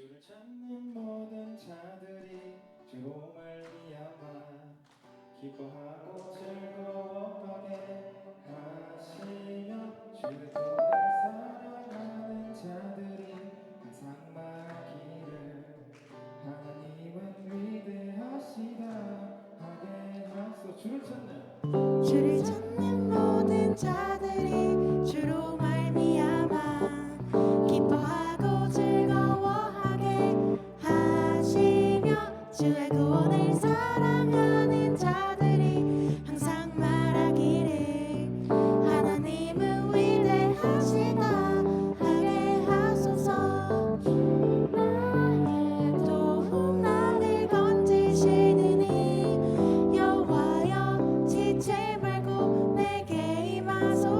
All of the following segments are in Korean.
주를 찾는 모든 자들이 주로 말미암아 기뻐하고 즐거워하게 하시며 주의 도를 사랑하는 자들이 항상 말하기를 하나님은 위대하시다 하게 하소. 주를 찾는 모든 자들이 주로 말미암아 기뻐하고 즐거워하게 하시며 주의 구원을 사랑하는 자들이 항상 말하기를 하나님은 위대하시다 하게 하소서. 나의 도움 나를 건지시는 이 여호와여 지체 말고 내게 임하소서.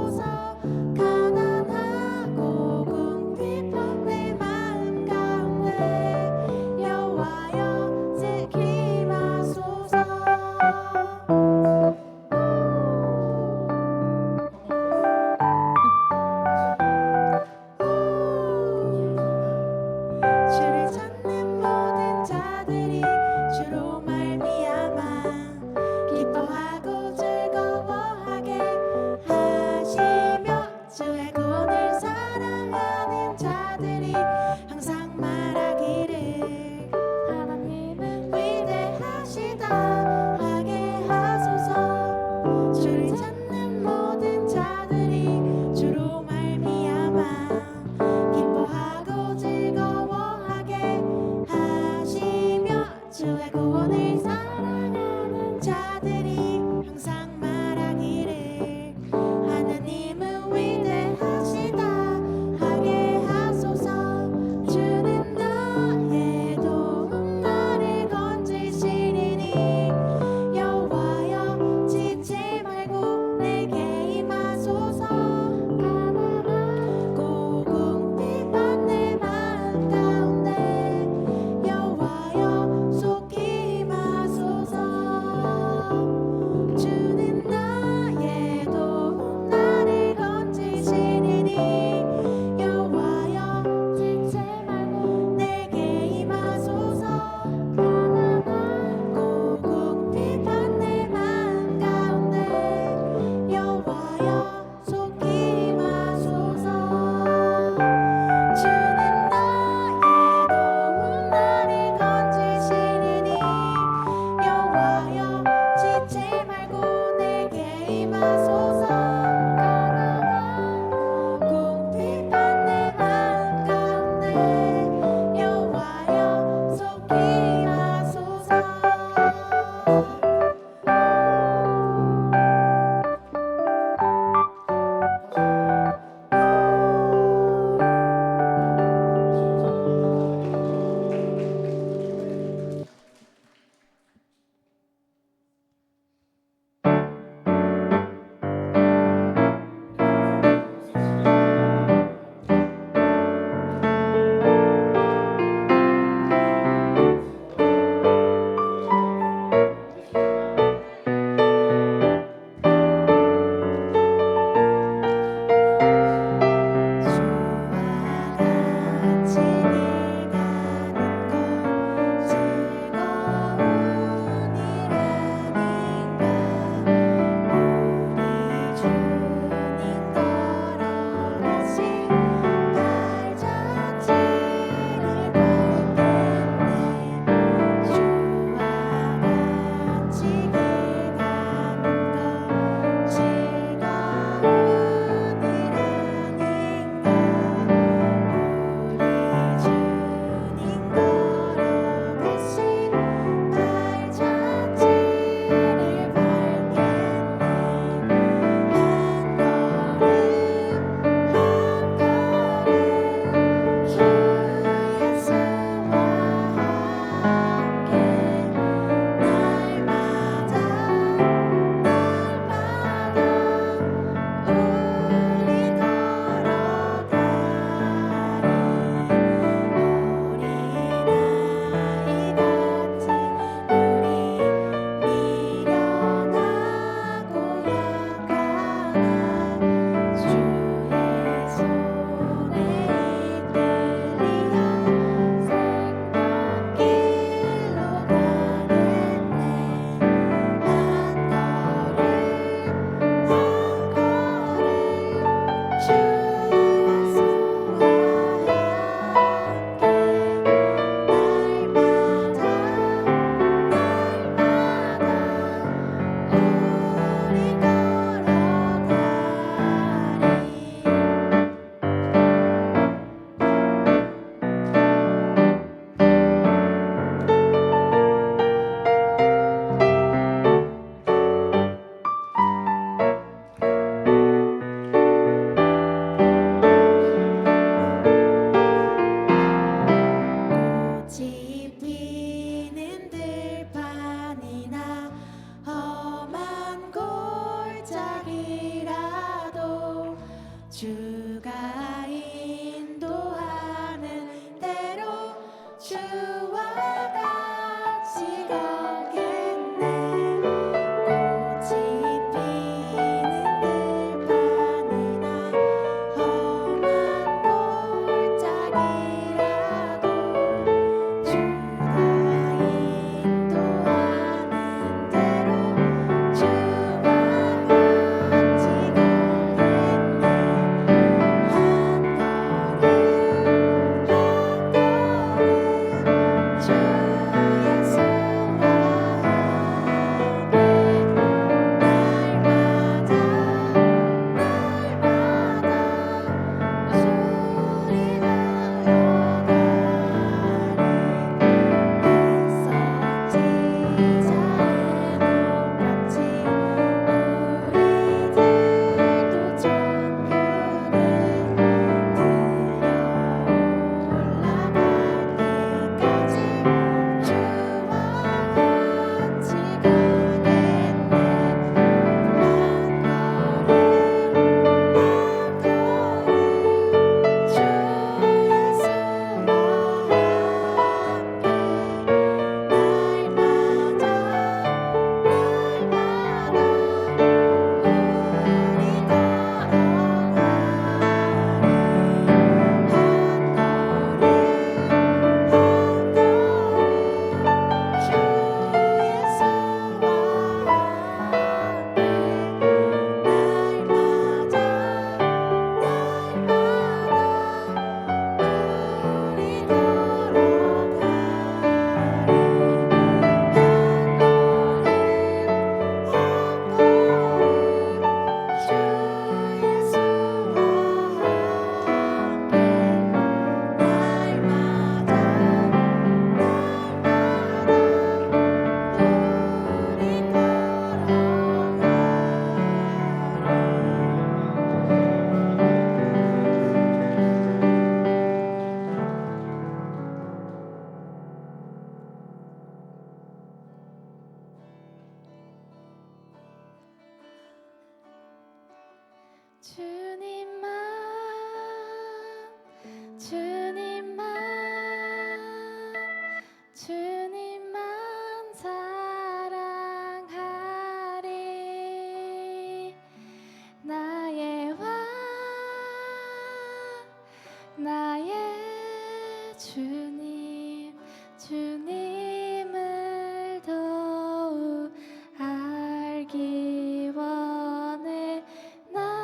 주님만 주님만 주님만 사랑하리 나의 왕 나의 주님 주님을 더욱 알기 원해 나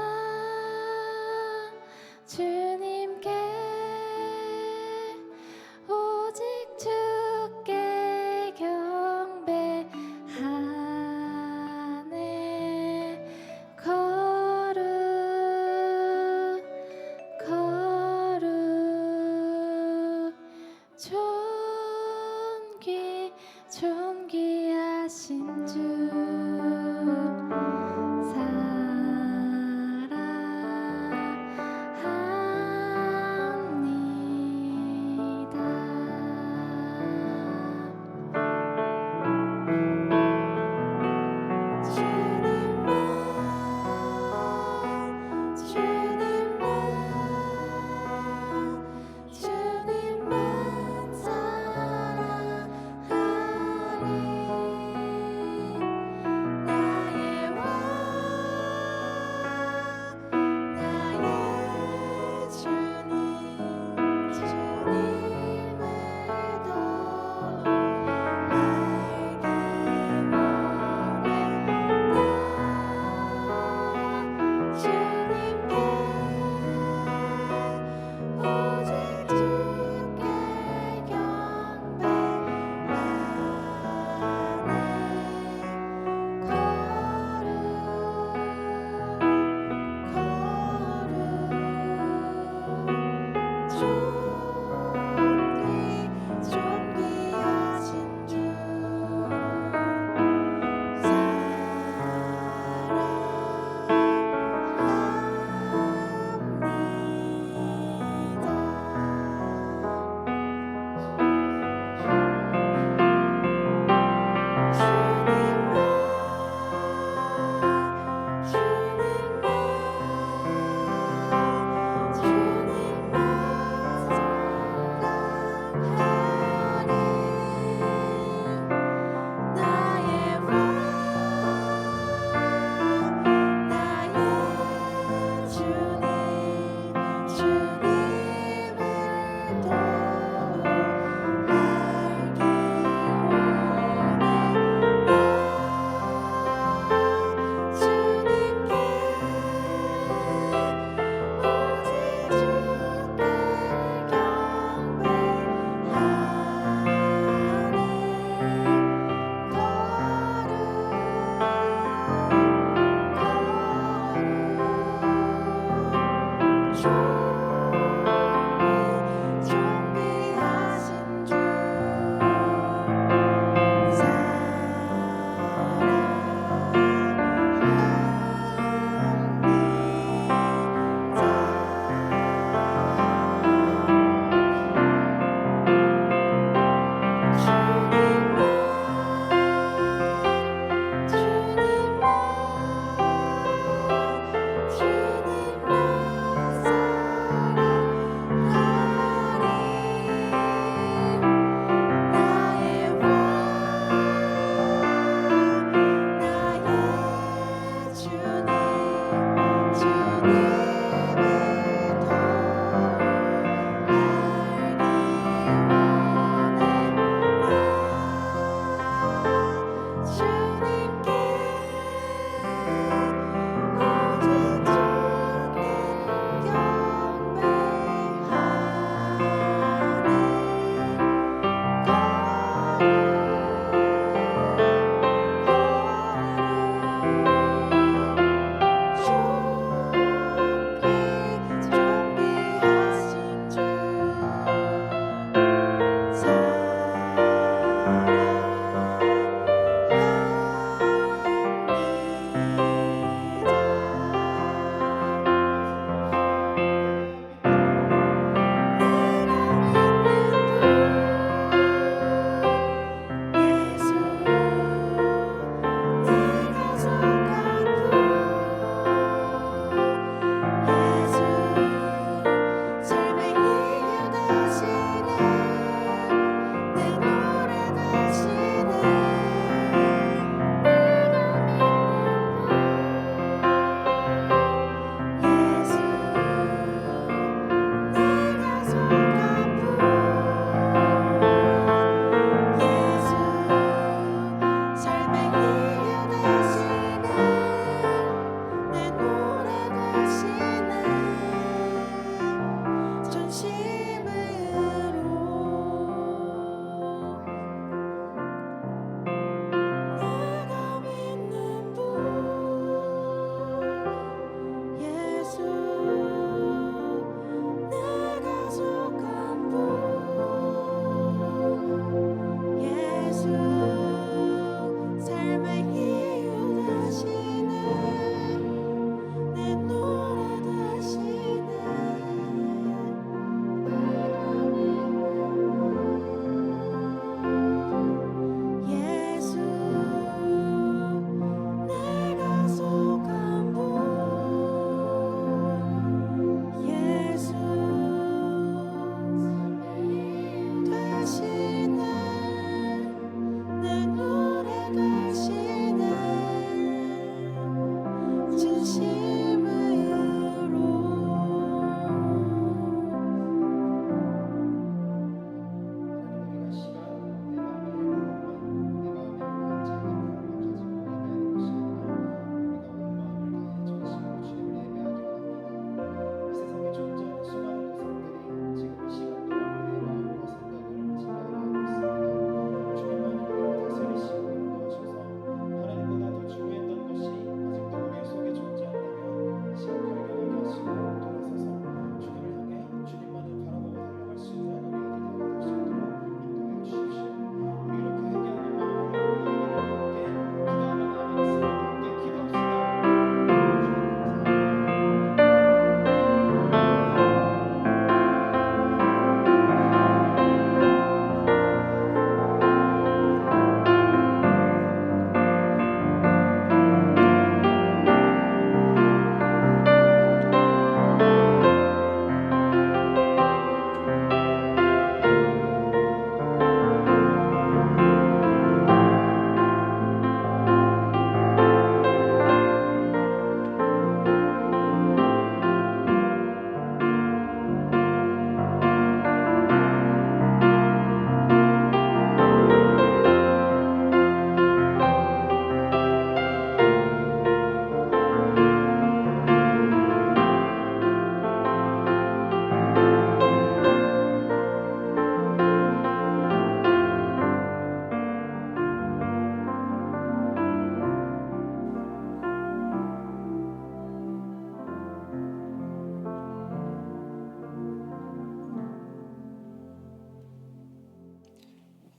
주님께 오직 주께 경배하네 거룩 거룩 존귀하신 주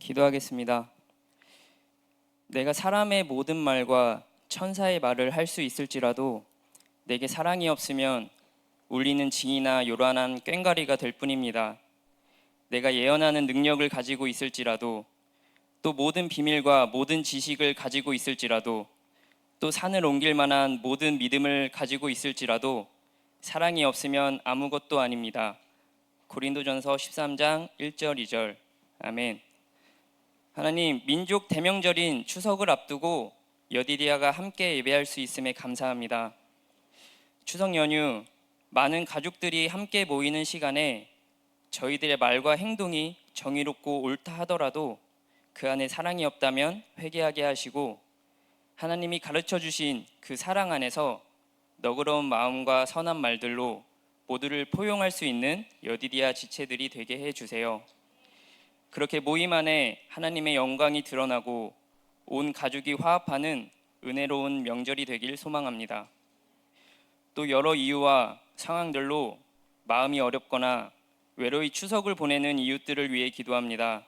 기도하겠습니다. 내가 사람의 모든 말과 천사의 말을 할 수 있을지라도 내게 사랑이 없으면 울리는 징이나 요란한 꽹과리가 될 뿐입니다. 내가 예언하는 능력을 가지고 있을지라도, 또 모든 비밀과 모든 지식을 가지고 있을지라도, 또 산을 옮길 만한 모든 믿음을 가지고 있을지라도 사랑이 없으면 아무것도 아닙니다. 고린도전서 13장 1절 2절. 아멘. 하나님, 민족 대명절인 추석을 앞두고 여디디아가 함께 예배할 수 있음에 감사합니다. 추석 연휴 많은 가족들이 함께 모이는 시간에 저희들의 말과 행동이 정의롭고 옳다 하더라도 그 안에 사랑이 없다면 회개하게 하시고, 하나님이 가르쳐 주신 그 사랑 안에서 너그러운 마음과 선한 말들로 모두를 포용할 수 있는 여디디아 지체들이 되게 해주세요. 그렇게 모임 안에 하나님의 영광이 드러나고 온 가족이 화합하는 은혜로운 명절이 되길 소망합니다. 또 여러 이유와 상황들로 마음이 어렵거나 외로이 추석을 보내는 이웃들을 위해 기도합니다.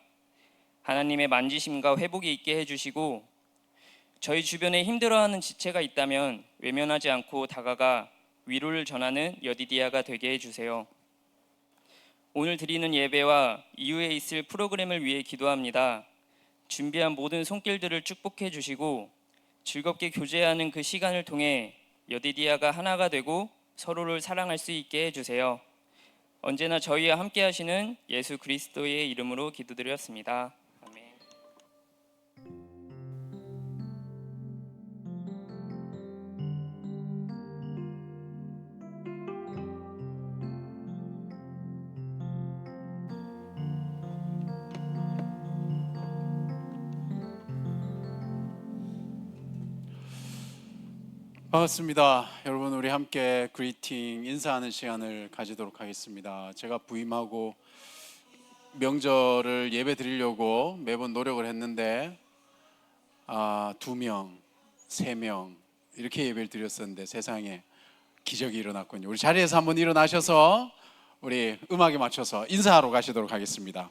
하나님의 만지심과 회복이 있게 해주시고, 저희 주변에 힘들어하는 지체가 있다면 외면하지 않고 다가가 위로를 전하는 여디디아가 되게 해주세요. 오늘 드리는 예배와 이후에 있을 프로그램을 위해 기도합니다. 준비한 모든 손길들을 축복해 주시고 즐겁게 교제하는 그 시간을 통해 여디디아가 하나가 되고 서로를 사랑할 수 있게 해주세요. 언제나 저희와 함께 하시는 예수 그리스도의 이름으로 기도드렸습니다. 아멘. 반갑습니다. 여러분, 우리 함께 그리팅 인사하는 시간을 가지도록 하겠습니다. 제가 부임하고 명절을 예배 드리려고 매번 노력을 했는데 2명, 3명 이렇게 예배를 드렸었는데 세상에 기적이 일어났군요. 우리 자리에서 한번 일어나셔서 우리 음악에 맞춰서 인사하러 가시도록 하겠습니다.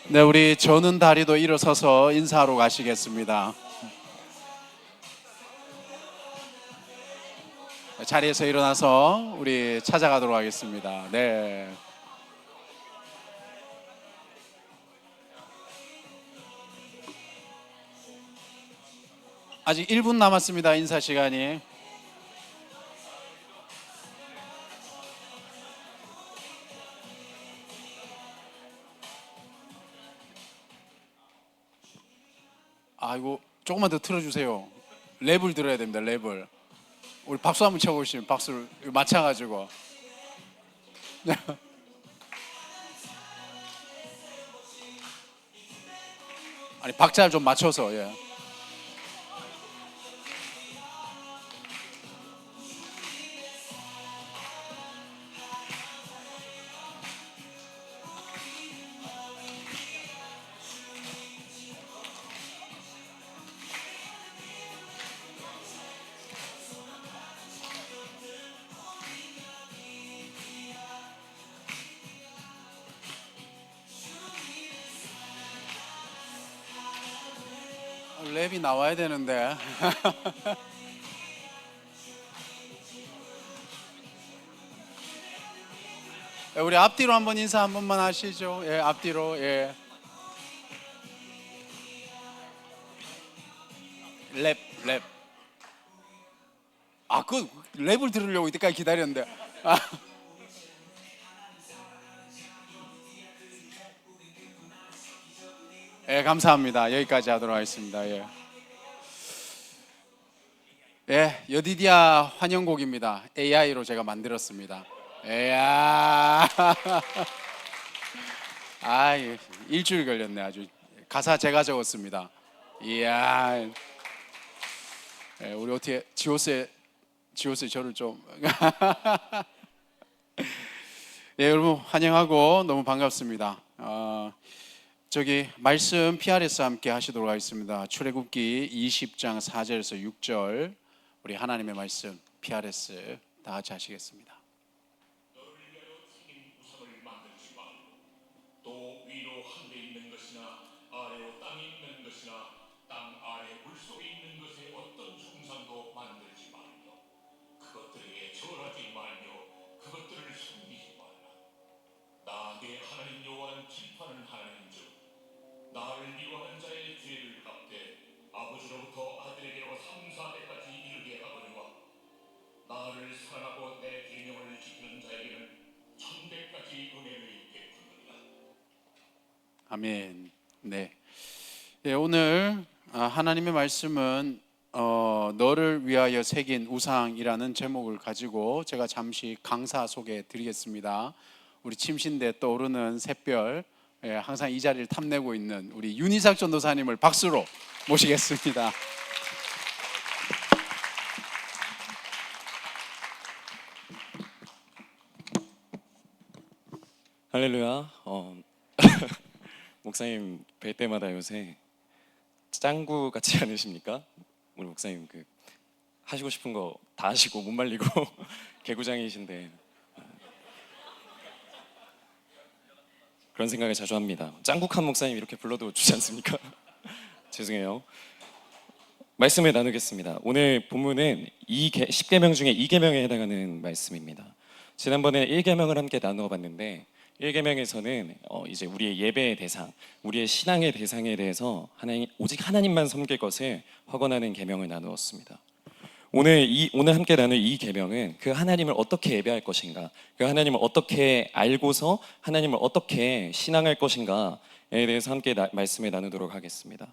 네, 우리 저는 다리도 일어서서 인사하러 가시겠습니다. 자리에서 일어나서 우리 찾아가도록 하겠습니다. 네. 아직 1분 남았습니다. 인사 시간이. 아이고, 조금만 더 틀어주세요. 랩을 들어야 됩니다. 랩을. 우리 박수 한번 쳐보시면 박수를 맞춰가지고. 아니, 박자를 좀 맞춰서. 예. 랩이 나와야 되는데. 우리 앞뒤로 한번 인사 한 번만 하시죠. 예, 앞뒤로. 예. 랩. 그 랩을 들으려고 이때까지 기다렸는데. 예, 감사합니다. 여기까지 하도록 하겠습니다. 예. 예, 여디디아 환영곡입니다. AI로 제가 만들었습니다. 아, 일주일 걸렸네. 아주 가사 제가 적었습니다. 이야, 우리 어떻게 지호세 저를 좀 예, 여러분 환영하고 너무 반갑습니다. 저기 말씀 PRS 함께 하시도록 하겠습니다. 출애굽기 20장 4절에서 6절 우리 하나님의 말씀 PRS 다 같이 하시겠습니다. 너를 위하여 생긴 우상을 만들지 말고 또 위로 하늘에 있는 것이나 아래로 땅에 있는 것이나 땅 아래 물속에 있는 것에 어떤 형상도 만들지 말며 그것들에게 절하지 말며 그것들을 섬기지 말라. 나 네 하나님 여호와는 심판하는 하나님이죠 나를 미워하는 자의 죄를 갚되 아버지로부터 아들에게로 3,4대까지 이르게 하거니와 나를 사랑하고 내 계명을 지키는 자에게는 1,000배까지 은혜를 베푸느니라. 아멘. 네. 예, 오늘 하나님의 말씀은 너를 위하여 새긴 우상이라는 제목을 가지고 제가 잠시 강사 소개해 드리겠습니다. 우리 침신대 떠오르는 샛별, 항상 이 자리를 탐내고 있는 우리 윤희삭 전도사님을 박수로 모시겠습니다. 할렐루야. 목사님 뵐 때마다 요새 짱구 같지 않으십니까? 우리 목사님 하시고 싶은 거 다 하시고 못 말리고 개구장이신데 그런 생각을 자주 합니다. 짱국한 목사님 이렇게 불러도 주지 않습니까? 죄송해요. 말씀을 나누겠습니다. 오늘 본문은 10계명 중에 2계명에 해당하는 말씀입니다. 지난번에 1계명을 함께 나누어 봤는데 1계명에서는 이제 우리의 예배의 대상, 우리의 신앙의 대상에 대해서 오직 하나님만 섬길 것을 확언하는 계명을 나누었습니다. 오늘 함께 나눌 이 계명은 그 하나님을 어떻게 예배할 것인가, 그 하나님을 어떻게 알고서 하나님을 어떻게 신앙할 것인가에 대해서 함께 말씀을 나누도록 하겠습니다.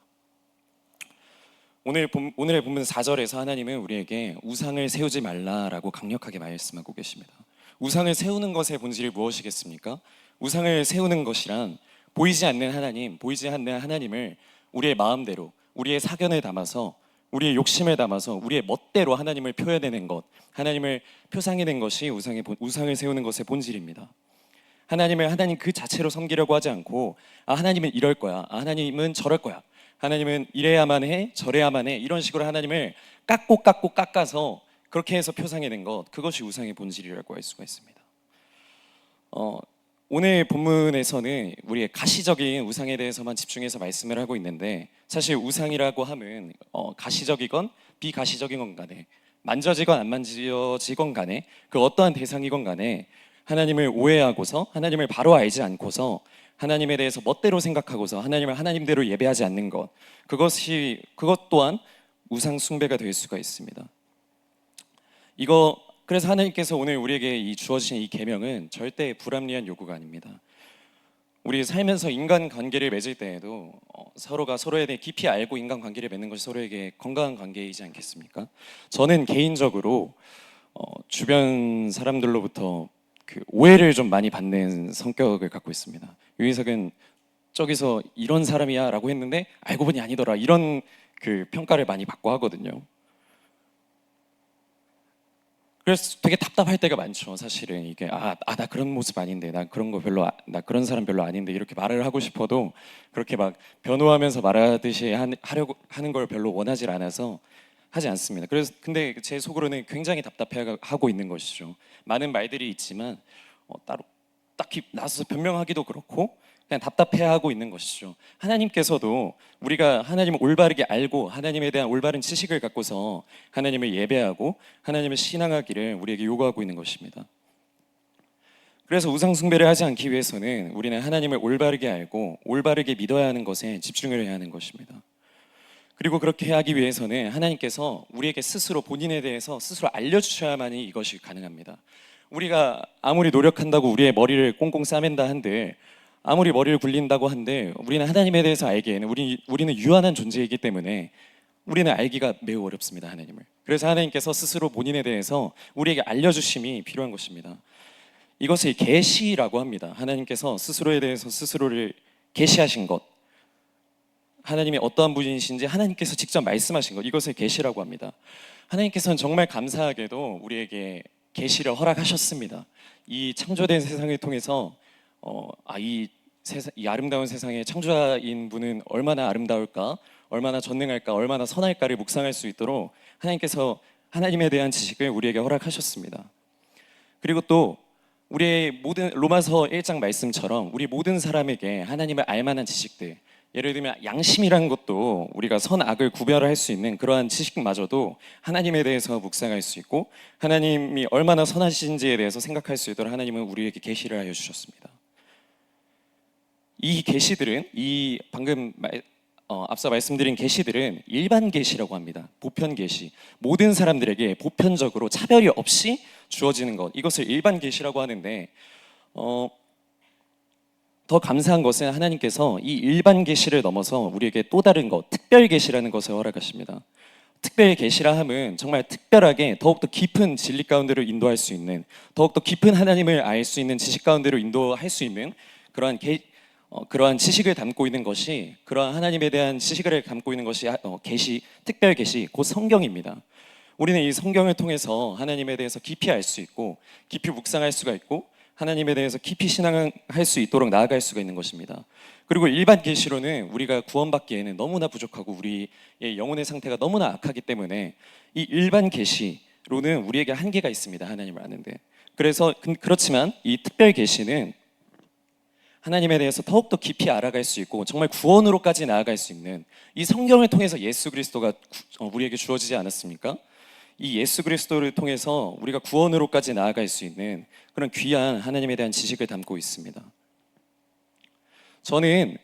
오늘의 본문 4절에서 하나님은 우리에게 우상을 세우지 말라라고 강력하게 말씀하고 계십니다. 우상을 세우는 것의 본질이 무엇이겠습니까? 우상을 세우는 것이란 보이지 않는 하나님을 우리의 마음대로, 우리의 사견을 담아서, 우리의 욕심을 담아서, 우리의 멋대로 하나님을 표현해낸 것, 하나님을 표상해낸 것이 우상을 세우는 것의 본질입니다. 하나님을 하나님 그 자체로 섬기려고 하지 않고 하나님은 이럴 거야, 하나님은 저럴 거야, 하나님은 이래야만 해, 저래야만 해, 이런 식으로 하나님을 깎아서 그렇게 해서 표상해낸 것, 그것이 우상의 본질이라고 할 수가 있습니다. 오늘 본문에서는 우리의 가시적인 우상에 대해서만 집중해서 말씀을 하고 있는데, 사실 우상이라고 하면 가시적이건 비가시적이건 간에, 만져지건 안 만져지건 간에, 그 어떠한 대상이건 간에 하나님을 오해하고서 하나님을 바로 알지 않고서 하나님에 대해서 멋대로 생각하고서 하나님을 하나님대로 예배하지 않는 것, 그것 또한 우상 숭배가 될 수가 있습니다. 그래서 하나님께서 오늘 우리에게 주어진 이 계명은 절대 불합리한 요구가 아닙니다. 우리 살면서 인간관계를 맺을 때에도 서로가 서로에 대해 깊이 알고 인간관계를 맺는 것이 서로에게 건강한 관계이지 않겠습니까? 저는 개인적으로 주변 사람들로부터 오해를 좀 많이 받는 성격을 갖고 있습니다. 유희석은 저기서 이런 사람이야 라고 했는데 알고 보니 아니더라, 이런 평가를 많이 받고 하거든요. 그래서 되게 답답할 때가 많죠. 사실은 이게 나 그런 모습 아닌데, 나 그런 사람 별로 아닌데, 이렇게 말을 하고 싶어도 그렇게 막 변호하면서 말하듯이 하려고 하는 걸 별로 원하지 않아서 하지 않습니다. 근데 제 속으로는 굉장히 답답해하고 있는 것이죠. 많은 말들이 있지만 따로 딱히 나서서 변명하기도 그렇고 그냥 답답해하고 있는 것이죠. 하나님께서도 우리가 하나님을 올바르게 알고 하나님에 대한 올바른 지식을 갖고서 하나님을 예배하고 하나님을 신앙하기를 우리에게 요구하고 있는 것입니다. 그래서 우상 숭배를 하지 않기 위해서는 우리는 하나님을 올바르게 알고 올바르게 믿어야 하는 것에 집중을 해야 하는 것입니다. 그리고 그렇게 하기 위해서는 하나님께서 우리에게 스스로 본인에 대해서 스스로 알려주셔야만이 이것이 가능합니다. 우리가 아무리 노력한다고 우리의 머리를 꽁꽁 싸맨다 한들, 아무리 머리를 굴린다고 한들, 우리는 하나님에 대해서 알기에는 우리는 유한한 존재이기 때문에 우리는 알기가 매우 어렵습니다, 하나님을. 그래서 하나님께서 스스로 본인에 대해서 우리에게 알려주심이 필요한 것입니다. 이것을 계시라고 합니다. 하나님께서 스스로에 대해서 스스로를 계시하신 것, 하나님이 어떠한 분이신지 하나님께서 직접 말씀하신 것, 이것을 계시라고 합니다. 하나님께서는 정말 감사하게도 우리에게 계시를 허락하셨습니다. 이 창조된 세상을 통해서 이 아름다운 세상의 창조자인 분은 얼마나 아름다울까, 얼마나 전능할까, 얼마나 선할까를 묵상할 수 있도록 하나님께서 하나님에 대한 지식을 우리에게 허락하셨습니다. 그리고 또 우리의 모든 로마서 1장 말씀처럼 우리 모든 사람에게 하나님을 알만한 지식들, 예를 들면 양심이라는 것도 우리가 선악을 구별할 수 있는 그러한 지식마저도 하나님에 대해서 묵상할 수 있고 하나님이 얼마나 선하신지에 대해서 생각할 수 있도록 하나님은 우리에게 계시를 하여 주셨습니다. 이 계시들은 앞서 말씀드린 계시들은 일반 계시라고 합니다. 보편 계시, 모든 사람들에게 보편적으로 차별이 없이 주어지는 것, 이것을 일반 계시라고 하는데 더 감사한 것은 하나님께서 이 일반 계시를 넘어서 우리에게 또 다른 것, 특별 계시라는 것을 허락하십니다. 특별 계시라 함은 정말 특별하게 더욱더 깊은 진리 가운데로 인도할 수 있는, 더욱더 깊은 하나님을 알 수 있는 지식 가운데로 인도할 수 있는 그러한 지식을 담고 있는 것이, 그러한 하나님에 대한 지식을 담고 있는 것이 계시, 특별 계시, 곧 성경입니다. 우리는 이 성경을 통해서 하나님에 대해서 깊이 알 수 있고 깊이 묵상할 수가 있고 하나님에 대해서 깊이 신앙할 수 있도록 나아갈 수가 있는 것입니다. 그리고 일반 계시로는 우리가 구원받기에는 너무나 부족하고 우리의 영혼의 상태가 너무나 악하기 때문에 이 일반 계시로는 우리에게 한계가 있습니다. 하나님을 아는데. 그렇지만 이 특별 계시는 하나님에 대해서 더욱더 깊이 알아갈 수 있고 정말 구원으로까지 나아갈 수 있는, 이 성경을 통해서 예수 그리스도가 우리에게 주어지지 않았습니까? 이 예수 그리스도를 통해서 우리가 구원으로까지 나아갈 수 있는 그런 귀한 하나님에 대한 지식을 담고 있습니다. 저는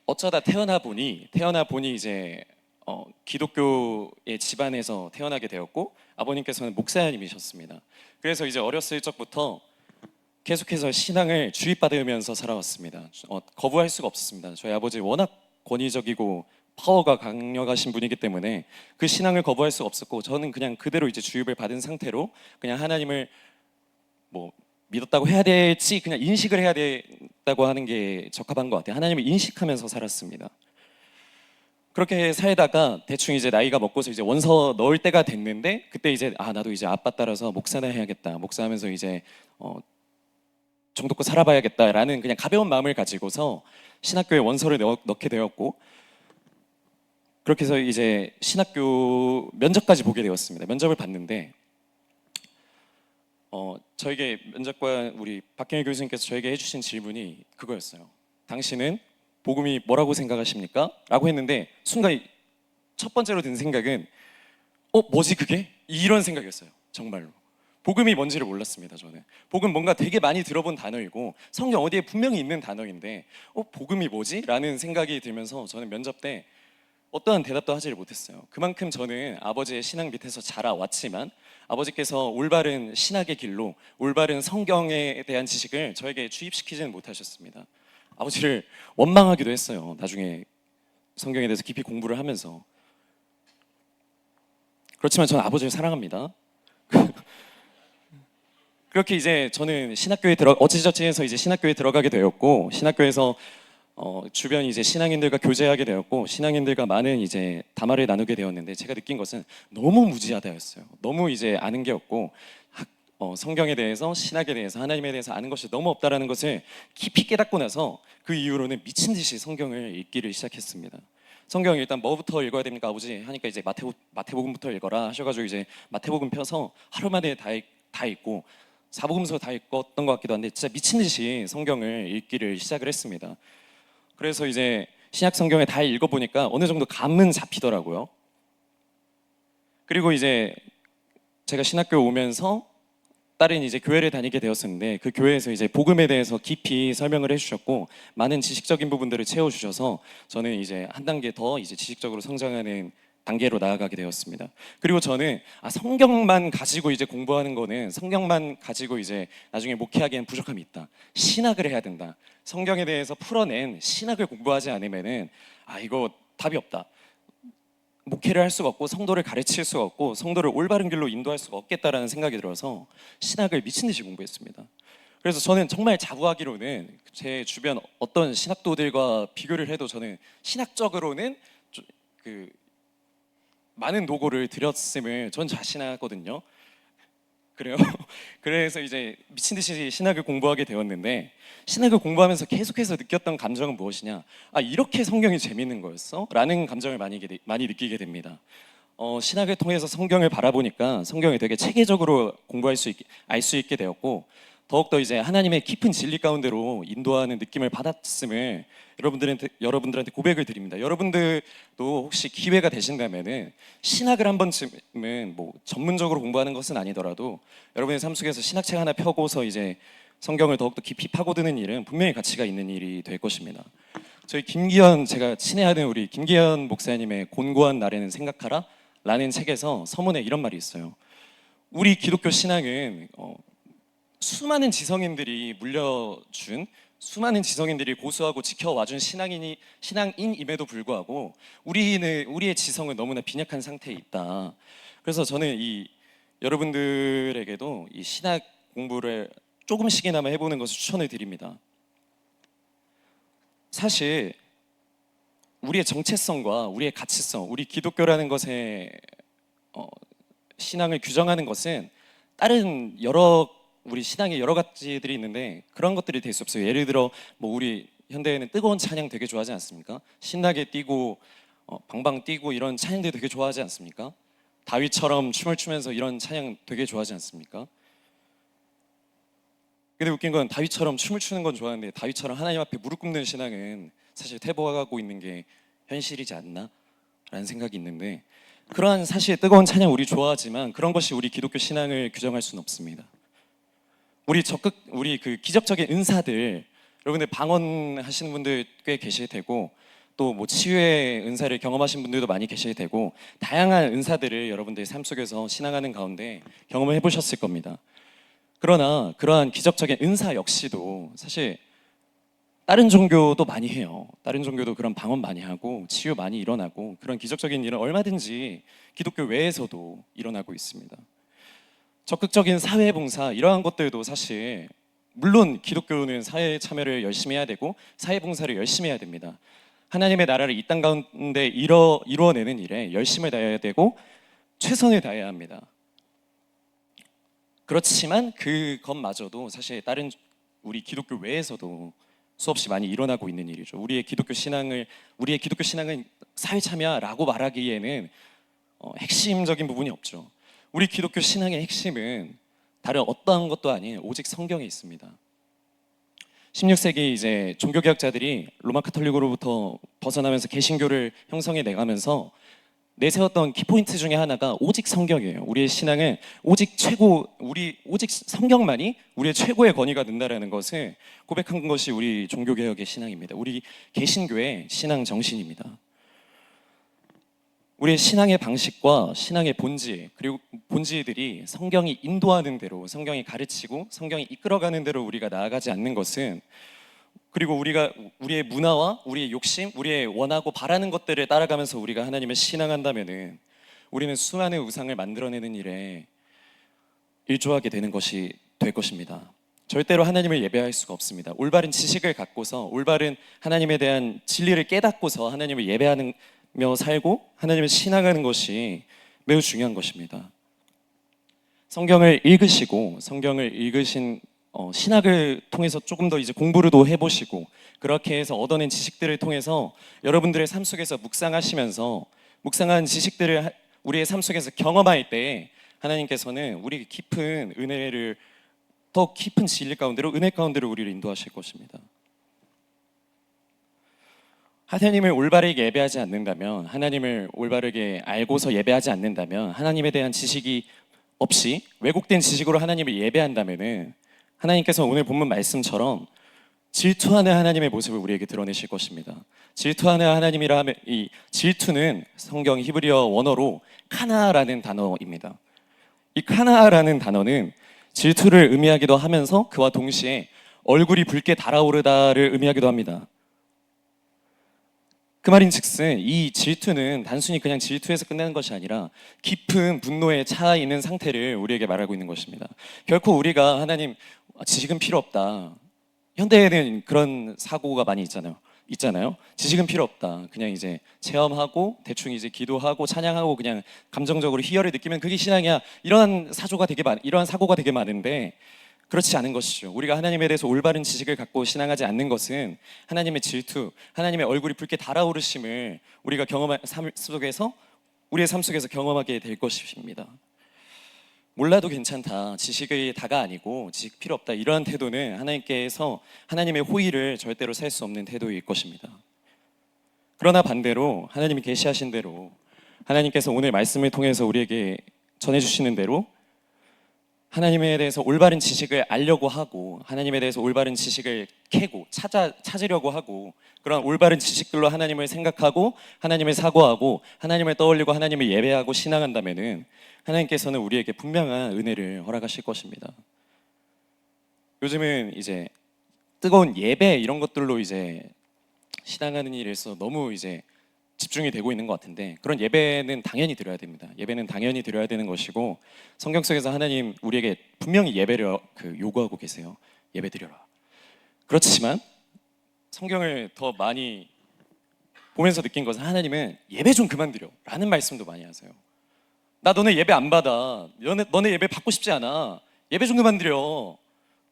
어쩌다 태어나 보니 이제 기독교의 집안에서 태어나게 되었고 아버님께서는 목사님이셨습니다. 그래서 이제 어렸을 적부터 계속해서 신앙을 주입받으면서 살아왔습니다. 거부할 수가 없었습니다. 저희 아버지 워낙 권위적이고 파워가 강력하신 분이기 때문에 그 신앙을 거부할 수가 없었고 저는 그냥 그대로 이제 주입을 받은 상태로 그냥 하나님을 믿었다고 해야 될지 그냥 인식을 해야 된다고 하는 게 적합한 것 같아요. 하나님을 인식하면서 살았습니다. 그렇게 살다가 대충 이제 나이가 먹고서 이제 원서 넣을 때가 됐는데 그때 이제 나도 이제 아빠 따라서 목사나 해야겠다. 목사하면서 이제 정도껏 살아봐야겠다라는 그냥 가벼운 마음을 가지고서 신학교에 원서를 넣게 되었고 그렇게 해서 이제 신학교 면접까지 보게 되었습니다. 면접을 봤는데 저에게 면접관 우리 박경일 교수님께서 저에게 해주신 질문이 그거였어요. 당신은 복음이 뭐라고 생각하십니까? 라고 했는데 순간 첫 번째로 든 생각은 뭐지 그게? 이런 생각이었어요. 정말로. 복음이 뭔지를 몰랐습니다. 저는 복음 뭔가 되게 많이 들어본 단어이고 성경 어디에 분명히 있는 단어인데 복음이 뭐지? 라는 생각이 들면서 저는 면접 때 어떠한 대답도 하지를 못했어요. 그만큼 저는 아버지의 신앙 밑에서 자라왔지만 아버지께서 올바른 신학의 길로 올바른 성경에 대한 지식을 저에게 주입시키지는 못하셨습니다. 아버지를 원망하기도 했어요. 나중에 성경에 대해서 깊이 공부를 하면서. 그렇지만 저는 아버지를 사랑합니다. 그렇게 이제 저는 어찌저찌해서 이제 신학교에 들어가게 되었고 신학교에서 주변 이제 신앙인들과 교제하게 되었고 신앙인들과 많은 이제 담화를 나누게 되었는데 제가 느낀 것은 너무 무지하다였어요. 너무 이제 아는 게 없고 성경에 대해서 신학에 대해서 하나님에 대해서 아는 것이 너무 없다라는 것을 깊이 깨닫고 나서 그 이후로는 미친 듯이 성경을 읽기를 시작했습니다. 성경 일단 뭐부터 읽어야 됩니까 아버지? 하니까 이제 마태복음부터 읽어라 하셔가지고 이제 마태복음 펴서 하루 만에 다 읽고 사복음서 다 읽었던 것 같기도 한데 진짜 미친 듯이 성경을 읽기를 시작을 했습니다. 그래서 이제 신약 성경을 다 읽어보니까 어느 정도 감은 잡히더라고요. 그리고 이제 제가 신학교 오면서 다른 이제 교회를 다니게 되었었는데 그 교회에서 이제 복음에 대해서 깊이 설명을 해주셨고 많은 지식적인 부분들을 채워주셔서 저는 이제 한 단계 더 이제 지식적으로 성장하는 단계로 나아가게 되었습니다. 그리고 저는 성경만 가지고 이제 공부하는 거는 성경만 가지고 이제 나중에 목회하기엔 부족함이 있다. 신학을 해야 된다. 성경에 대해서 풀어낸 신학을 공부하지 않으면은 이거 답이 없다. 목회를 할 수가 없고 성도를 가르칠 수가 없고 성도를 올바른 길로 인도할 수가 없겠다라는 생각이 들어서 신학을 미친 듯이 공부했습니다. 그래서 저는 정말 자부하기로는 제 주변 어떤 신학도들과 비교를 해도 저는 신학적으로는 그 많은 노고를 들였음을 전 자신하거든요. 그래요. 그래서 이제 미친 듯이 신학을 공부하게 되었는데 신학을 공부하면서 계속해서 느꼈던 감정은 무엇이냐? 아, 이렇게 성경이 재밌는 거였어? 라는 감정을 많이 느끼게 됩니다. 신학을 통해서 성경을 바라보니까 성경을 되게 체계적으로 공부할 수 있게, 알 수 있게 되었고 더욱더 이제 하나님의 깊은 진리 가운데로 인도하는 느낌을 받았음을 여러분들한테 고백을 드립니다. 여러분들도 혹시 기회가 되신다면은 신학을 한 번쯤은 뭐 전문적으로 공부하는 것은 아니더라도 여러분의 삶 속에서 신학책 하나 펴고서 이제 성경을 더욱더 깊이 파고드는 일은 분명히 가치가 있는 일이 될 것입니다. 저희 제가 친애하는 우리 김기현 목사님의 곤고한 날에는 생각하라 라는 책에서 서문에 이런 말이 있어요. 우리 기독교 신앙은 수많은 지성인들이 물려준 수많은 지성인들이 고수하고 지켜와준 신앙인임에도 불구하고 우리의 지성은 너무나 빈약한 상태에 있다. 그래서 저는 여러분들에게도 이 신학 공부를 조금씩이나마 해보는 것을 추천을 드립니다. 사실 우리의 정체성과 우리의 가치성, 우리 기독교라는 것의 신앙을 규정하는 것은 다른 우리 신앙에 여러 가지들이 있는데 그런 것들이 될 수 없어요. 예를 들어 뭐 우리 현대에는 뜨거운 찬양 되게 좋아하지 않습니까? 신나게 뛰고 방방 뛰고 이런 찬양들 되게 좋아하지 않습니까? 다윗처럼 춤을 추면서 이런 찬양 되게 좋아하지 않습니까? 근데 웃긴 건 다윗처럼 춤을 추는 건 좋아하는데 다윗처럼 하나님 앞에 무릎 꿇는 신앙은 사실 퇴보하고 있는 게 현실이지 않나? 라는 생각이 있는데 그러한 사실 뜨거운 찬양 우리 좋아하지만 그런 것이 우리 기독교 신앙을 규정할 수는 없습니다. 우리 그 기적적인 은사들 여러분들 방언하시는 분들 꽤 계실 테고 또 뭐 치유의 은사를 경험하신 분들도 많이 계실 테고 다양한 은사들을 여러분들의 삶 속에서 신앙하는 가운데 경험을 해보셨을 겁니다. 그러나 그러한 기적적인 은사 역시도 사실 다른 종교도 많이 해요. 다른 종교도 그런 방언 많이 하고 치유 많이 일어나고 그런 기적적인 일은 얼마든지 기독교 외에서도 일어나고 있습니다. 적극적인 사회봉사 이러한 것들도 사실 물론 기독교는 사회 참여를 열심히 해야 되고 사회봉사를 열심히 해야 됩니다. 하나님의 나라를 이 땅 가운데 이루어내는 일에 열심을 다해야 되고 최선을 다해야 합니다. 그렇지만 그것마저도 사실 다른 우리 기독교 외에서도 수없이 많이 일어나고 있는 일이죠. 우리의 기독교 신앙은 사회 참여라고 말하기에는 핵심적인 부분이 없죠. 우리 기독교 신앙의 핵심은 다른 어떠한 것도 아닌 오직 성경에 있습니다. 16세기 이제 종교개혁자들이 로마 카톨릭으로부터 벗어나면서 개신교를 형성해 내가면서 내세웠던 키포인트 중에 하나가 오직 성경이에요. 우리의 신앙은 오직 성경만이 우리의 최고의 권위가 된다라는 것을 고백한 것이 우리 종교개혁의 신앙입니다. 우리 개신교의 신앙 정신입니다. 우리의 신앙의 방식과 신앙의 본질들이 성경이 인도하는 대로, 성경이 가르치고 성경이 이끌어가는 대로 우리가 나아가지 않는 것은 그리고 우리의 문화와 우리의 욕심, 우리의 원하고 바라는 것들을 따라가면서 우리가 하나님을 신앙한다면은 우리는 수많은 우상을 만들어내는 일에 일조하게 되는 것이 될 것입니다. 절대로 하나님을 예배할 수가 없습니다. 올바른 지식을 갖고서 올바른 하나님에 대한 진리를 깨닫고서 하나님을 예배하며 살고 하나님을 신앙하는 것이 매우 중요한 것입니다. 성경을 읽으신 신학을 통해서 조금 더 이제 공부를 또 해보시고 그렇게 해서 얻어낸 지식들을 통해서 여러분들의 삶 속에서 묵상한 지식들을 우리의 삶 속에서 경험할 때 하나님께서는 우리 깊은 은혜를 더 깊은 진리 가운데로 은혜 가운데로 우리를 인도하실 것입니다. 하나님을 올바르게 예배하지 않는다면 하나님을 올바르게 알고서 예배하지 않는다면 하나님에 대한 지식이 없이 왜곡된 지식으로 하나님을 예배한다면은 하나님께서 오늘 본문 말씀처럼 질투하는 하나님의 모습을 우리에게 드러내실 것입니다. 질투하는 하나님이라 하면 이 질투는 성경 히브리어 원어로 카나라는 단어입니다. 이 카나라는 단어는 질투를 의미하기도 하면서 그와 동시에 얼굴이 붉게 달아오르다를 의미하기도 합니다. 그 말인즉슨 이 질투는 단순히 그냥 질투해서 끝나는 것이 아니라 깊은 분노에 차 있는 상태를 우리에게 말하고 있는 것입니다. 결코 우리가 하나님 지식은 필요 없다. 현대에는 그런 사고가 많이 있잖아요. 지식은 필요 없다. 그냥 이제 체험하고 대충 이제 기도하고 찬양하고 그냥 감정적으로 희열을 느끼면 그게 신앙이야. 이러한 사고가 되게 많은데 그렇지 않은 것이죠. 우리가 하나님에 대해서 올바른 지식을 갖고 신앙하지 않는 것은 하나님의 질투, 하나님의 얼굴이 붉게 달아오르심을 우리가 우리의 삶 속에서 경험하게 될 것입니다. 몰라도 괜찮다, 지식의 다가 아니고 지식 필요 없다, 이러한 태도는 하나님께서 하나님의 호의를 절대로 살 수 없는 태도일 것입니다. 그러나 반대로 하나님이 계시하신 대로 하나님께서 오늘 말씀을 통해서 우리에게 전해주시는 대로 하나님에 대해서 올바른 지식을 알려고 하고 하나님에 대해서 올바른 지식을 캐고 찾으려고 하고 그런 올바른 지식들로 하나님을 생각하고 하나님을 사고하고 하나님을 떠올리고 하나님을 예배하고 신앙한다면은 하나님께서는 우리에게 분명한 은혜를 허락하실 것입니다. 요즘은 이제 뜨거운 예배 이런 것들로 이제 신앙하는 일에서 너무 이제 집중이 되고 있는 것 같은데 그런 예배는 당연히 드려야 됩니다. 예배는 당연히 드려야 되는 것이고 성경 속에서 하나님 우리에게 분명히 예배를 요구하고 계세요. 예배 드려라. 그렇지만 성경을 더 많이 보면서 느낀 것은 하나님은 예배 좀 그만 드려 라는 말씀도 많이 하세요. 나 너네 예배 안 받아. 너네 예배 받고 싶지 않아. 예배 좀 그만 드려.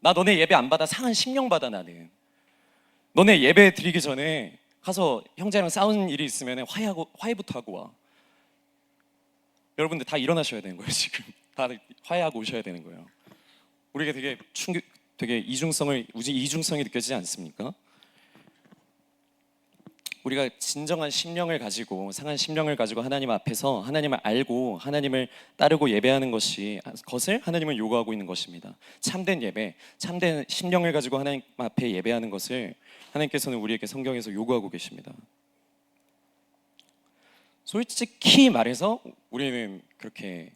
나 너네 예배 안 받아. 상한 심령 받아 나는. 너네 예배 드리기 전에 가서 형제랑 싸운 일이 있으면 화해부터 하고 와. 여러분들 다 일어나셔야 되는 거예요. 지금 다 화해하고 오셔야 되는 거예요. 우리가 되게 이중성이 느껴지지 않습니까? 우리가 진정한 심령을 가지고 상한 심령을 가지고 하나님 앞에서 하나님을 알고 하나님을 따르고 예배하는 것을 하나님은 요구하고 있는 것입니다. 참된 예배, 참된 심령을 가지고 하나님 앞에 예배하는 것을 하나님께서는 우리에게 성경에서 요구하고 계십니다. 솔직히 말해서 우리는 그렇게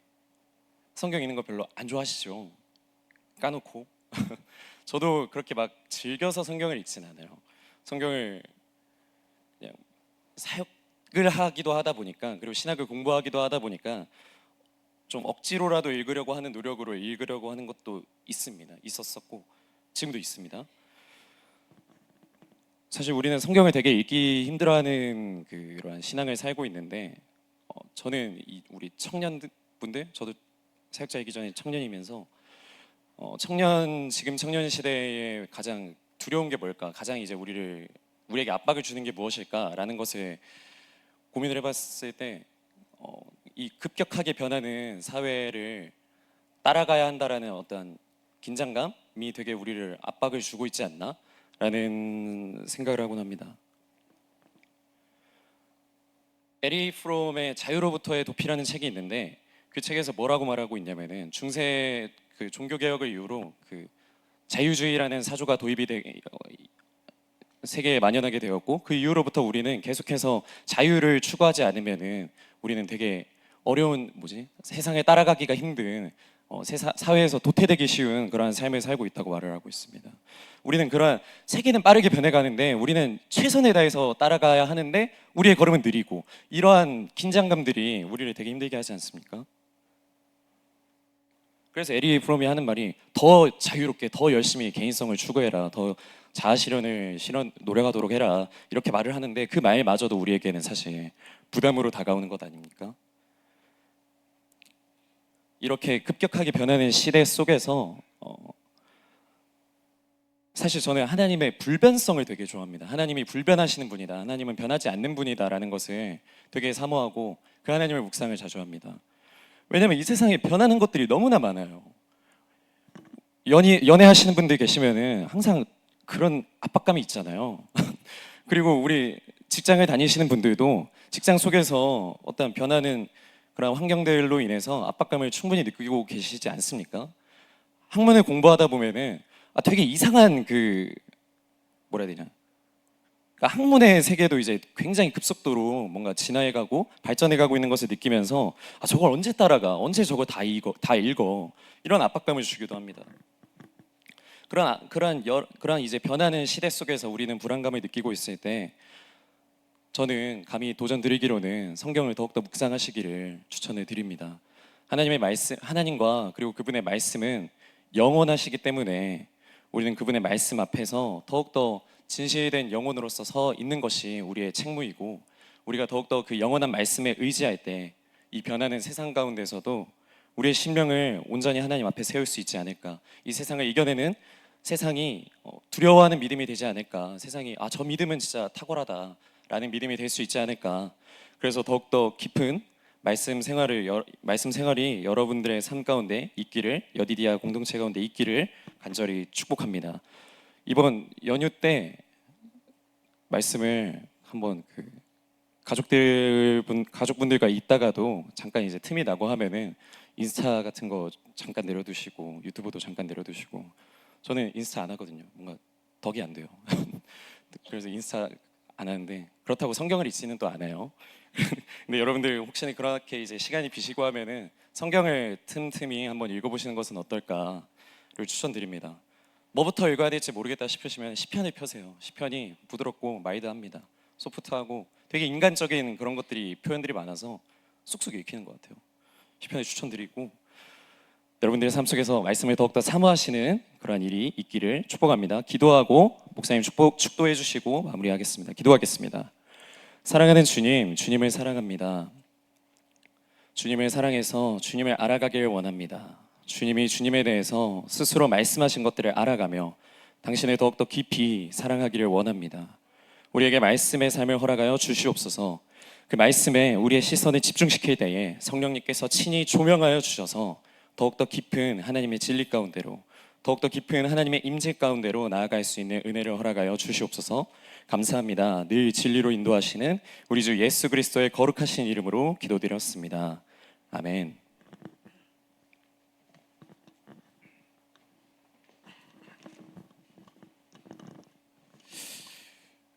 성경 읽는 거 별로 안 좋아하시죠? 까놓고 저도 그렇게 막 즐겨서 성경을 읽진 않아요. 성경을 그냥 사역을 하기도 하다 보니까 그리고 신학을 공부하기도 하다 보니까 좀 억지로라도 읽으려고 하는 노력으로 읽으려고 하는 것도 있었었고 지금도 있습니다. 사실 우리는 성경을 되게 읽기 힘들어하는 그러한 신앙을 살고 있는데 저는 우리 청년분들, 저도 사역자이기 전에 청년이면서 지금 청년 시대에 가장 두려운 게 뭘까? 가장 이제 우리에게 압박을 주는 게 무엇일까라는 것을 고민을 해봤을 때 이 급격하게 변하는 사회를 따라가야 한다라는 어떤 긴장감이 되게 우리를 압박을 주고 있지 않나라는 생각을 하곤 합니다. 에리 프롬의 자유로부터의 도피라는 책이 있는데 그 책에서 뭐라고 말하고 있냐면은 중세 종교 개혁을 이후로 자유주의라는 사조가 세계에 만연하게 되었고 그 이후로부터 우리는 계속해서 자유를 추구하지 않으면은 우리는 되게 어려운 세상에 따라가기가 힘든 사회에서 도태되기 쉬운 그러한 삶을 살고 있다고 말을 하고 있습니다. 우리는 그러한 세계는 빠르게 변해가는데 우리는 최선을 다해서 따라가야 하는데 우리의 걸음은 느리고 이러한 긴장감들이 우리를 되게 힘들게 하지 않습니까? 그래서 에리 프롬이 하는 말이 더 자유롭게 더 열심히 개인성을 추구해라, 더 자아 실현을 노력하도록 해라 이렇게 말을 하는데 그 말마저도 우리에게는 사실 부담으로 다가오는 것 아닙니까? 이렇게 급격하게 변하는 시대 속에서 사실 저는 하나님의 불변성을 되게 좋아합니다. 하나님이 불변하시는 분이다, 하나님은 변하지 않는 분이다라는 것을 되게 사모하고 그 하나님의 묵상을 자주 합니다. 왜냐하면 이 세상에 변하는 것들이 너무나 많아요. 연애하시는 분들 계시면은 항상 그런 압박감이 있잖아요. 그리고 우리 직장을 다니시는 분들도 직장 속에서 어떤 변하는 그런 환경들로 인해서 압박감을 충분히 느끼고 계시지 않습니까? 학문을 공부하다 보면은 되게 이상한 뭐라 해야 되냐? 그러니까 학문의 세계도 이제 굉장히 급속도로 뭔가 진화해가고 발전해가고 있는 것을 느끼면서 저걸 언제 따라가? 언제 저거 다 읽어? 이런 압박감을 주기도 합니다. 그런 이제 변하는 시대 속에서 우리는 불안감을 느끼고 있을 때 저는 감히 도전 드리기로는 성경을 더욱더 묵상하시기를 추천을 드립니다. 하나님의 말씀, 하나님과 그리고 그분의 말씀은 영원하시기 때문에 우리는 그분의 말씀 앞에서 더욱더 진실된 영혼으로서 서 있는 것이 우리의 책무이고, 우리가 더욱더 그 영원한 말씀에 의지할 때 이 변하는 세상 가운데서도 우리의 심령을 온전히 하나님 앞에 세울 수 있지 않을까. 이 세상을 이겨내는, 세상이 두려워하는 믿음이 되지 않을까. 세상이 저 믿음은 진짜 탁월하다라는 믿음이 될 수 있지 않을까. 그래서 더욱더 깊은 말씀 생활이 여러분들의 삶 가운데 있기를, 여디디아 공동체 가운데 있기를 간절히 축복합니다. 이번 연휴 때 말씀을 한번 가족분들과 있다가도 잠깐 이제 틈이 나고 하면은 인스타 같은 거 잠깐 내려두시고, 유튜브도 잠깐 내려두시고. 저는 인스타 안 하거든요. 뭔가 덕이 안 돼요. 그래서 인스타 안 하는데, 그렇다고 성경을 읽지는 또 않아요. 근데 여러분들 혹시 그렇게 이제 시간이 비시고 하면은 성경을 틈틈이 한번 읽어보시는 것은 어떨까를 추천드립니다. 뭐부터 읽어야 될지 모르겠다 싶으시면 시편을 펴세요. 시편이 부드럽고 마일드합니다. 소프트하고 되게 인간적인 그런 것들이, 표현들이 많아서 쑥쑥 읽히는 것 같아요. 시편을 추천드리고, 여러분들의 삶 속에서 말씀을 더욱더 사모하시는 그러한 일이 있기를 축복합니다. 기도하고 목사님 축도해 주시고 마무리하겠습니다. 기도하겠습니다. 사랑하는 주님, 주님을 사랑합니다. 주님을 사랑해서 주님을 알아가길 원합니다. 주님이 주님에 대해서 스스로 말씀하신 것들을 알아가며 당신을 더욱더 깊이 사랑하기를 원합니다. 우리에게 말씀의 삶을 허락하여 주시옵소서. 그 말씀에 우리의 시선을 집중시킬 때에 성령님께서 친히 조명하여 주셔서 더욱더 깊은 하나님의 진리 가운데로, 더욱더 깊은 하나님의 임재 가운데로 나아갈 수 있는 은혜를 허락하여 주시옵소서. 감사합니다. 늘 진리로 인도하시는 우리 주 예수 그리스도의 거룩하신 이름으로 기도드렸습니다. 아멘.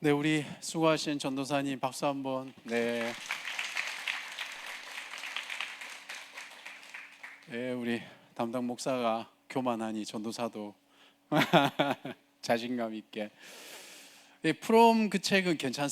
네, 우리 수고하신 전도사님 박수 한번. 네. 네, 우리 담당 목사가 교만하니 전도사도 자신감 있게. 프롬 그 책은 괜찮습니다.